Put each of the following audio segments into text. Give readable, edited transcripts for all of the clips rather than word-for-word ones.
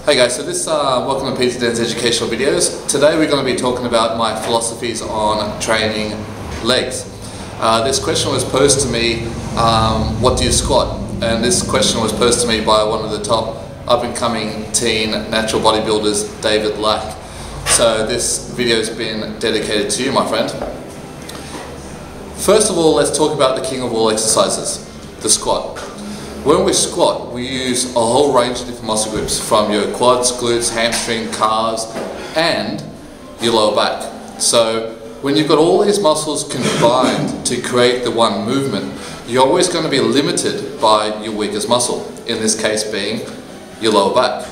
Hey guys, so welcome to Peter Den's educational videos. Today we're going to be talking about my philosophies on training legs. This question was posed to me, what do you squat? And this question was posed to me by one of the top up-and-coming teen natural bodybuilders, David Lack. So this video has been dedicated to you, my friend. First of all, let's talk about the king of all exercises, the squat. When we squat, we use a whole range of different muscle groups, from your quads, glutes, hamstring, calves, and your lower back. So when you've got all these muscles combined to create the one movement, you're always going to be limited by your weakest muscle, in this case being your lower back.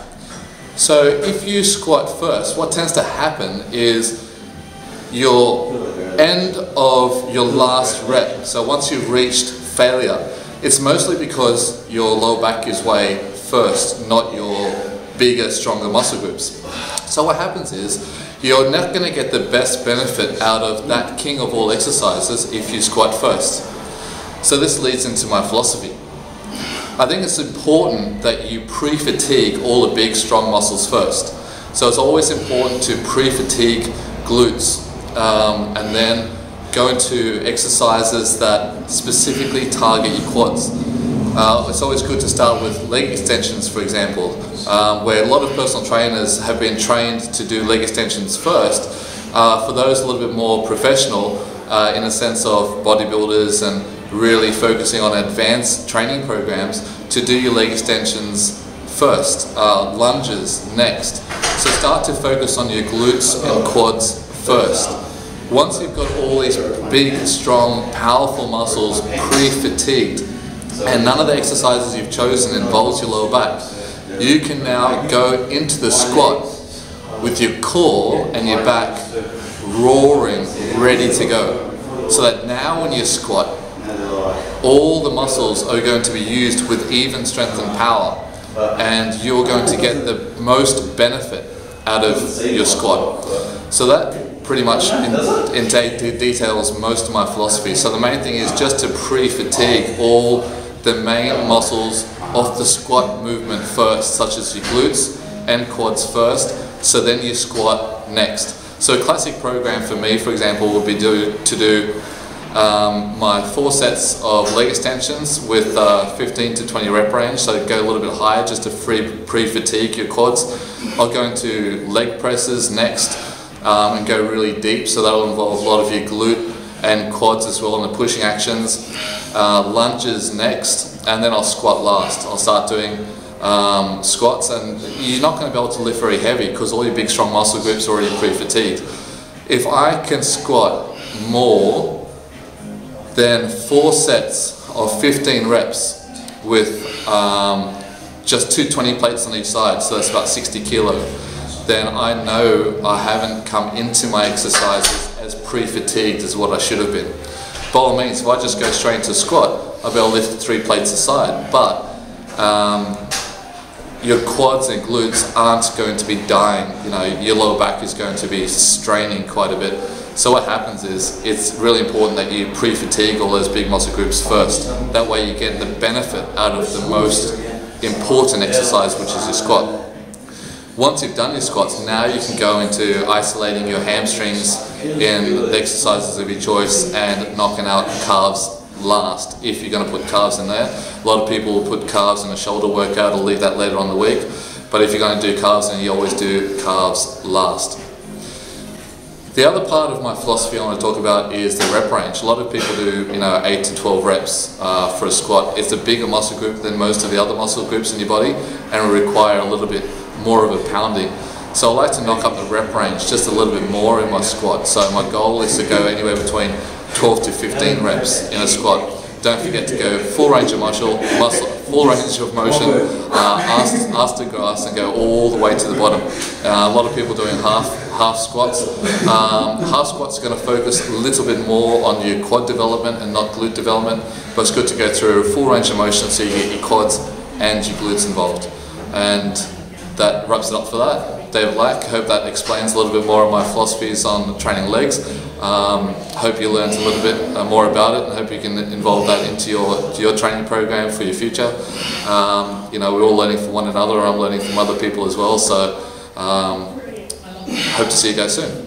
So if you squat first, what tends to happen is your end of your last rep, so once you've reached failure, it's mostly because your lower back gives way first, not your bigger, stronger muscle groups. So what happens is, you're not going to get the best benefit out of that king of all exercises if you squat first. So this leads into my philosophy. I think it's important that you pre-fatigue all the big, strong muscles first. So it's always important to pre-fatigue glutes and then go into exercises that specifically target your quads. It's always good to start with leg extensions, for example, where a lot of personal trainers have been trained to do leg extensions first. For those a little bit more professional, in a sense of bodybuilders and really focusing on advanced training programs, to do your leg extensions first, lunges next. So start to focus on your glutes and quads first. Once you've got all these big, strong, powerful muscles pre-fatigued, and none of the exercises you've chosen involves your lower back, you can now go into the squat with your core and your back roaring, ready to go. So that now when you squat, all the muscles are going to be used with even strength and power, and you're going to get the most benefit out of your squat. So that pretty much details most of my philosophy. So the main thing is just to pre-fatigue all the main muscles of the squat movement first, such as your glutes and quads first, so then you squat next. So a classic program for me, for example, would be to do my 4 sets of leg extensions with 15 to 20 rep range, so go a little bit higher just to pre-fatigue your quads. I'll go into leg presses next, and go really deep, so that'll involve a lot of your glute and quads as well in the pushing actions. Lunges next, and then I'll squat last. I'll start doing squats, and you're not going to be able to lift very heavy because all your big strong muscle groups are already pre-fatigued. If I can squat more than 4 sets of 15 reps with just 2 20 plates on each side, so that's about 60 kilo, then I know I haven't come into my exercises as pre-fatigued as what I should have been. By all means, if I just go straight into squat, I'll be able to lift 3 plates aside, but your quads and glutes aren't going to be dying. You know, your lower back is going to be straining quite a bit. So what happens is, it's really important that you pre-fatigue all those big muscle groups first. That way you get the benefit out of the most important exercise, which is your squat. Once you've done your squats, now you can go into isolating your hamstrings in the exercises of your choice and knocking out calves last, if you're going to put calves in there. A lot of people will put calves in a shoulder workout or leave that later on in the week, but if you're going to do calves, then you always do calves last. The other part of my philosophy I want to talk about is the rep range. A lot of people do 8 to 12 reps for a squat. It's a bigger muscle group than most of the other muscle groups in your body, and will require a little bit more of a pounding. So I like to knock up the rep range just a little bit more in my squat. So my goal is to go anywhere between 12 to 15 reps in a squat. Don't forget to go full range of motion, ass to grass, and go all the way to the bottom. A lot of people doing half squats. Half squats are going to focus a little bit more on your quad development and not glute development, but it's good to go through a full range of motion so you get your quads and your glutes involved. And that wraps it up for that. David Lack. Hope that explains a little bit more of my philosophies on training legs. Hope you learned a little bit more about it, and hope you can involve that into your training program for your future. You know, we're all learning from one another. I'm learning from other people as well. So hope to see you guys soon.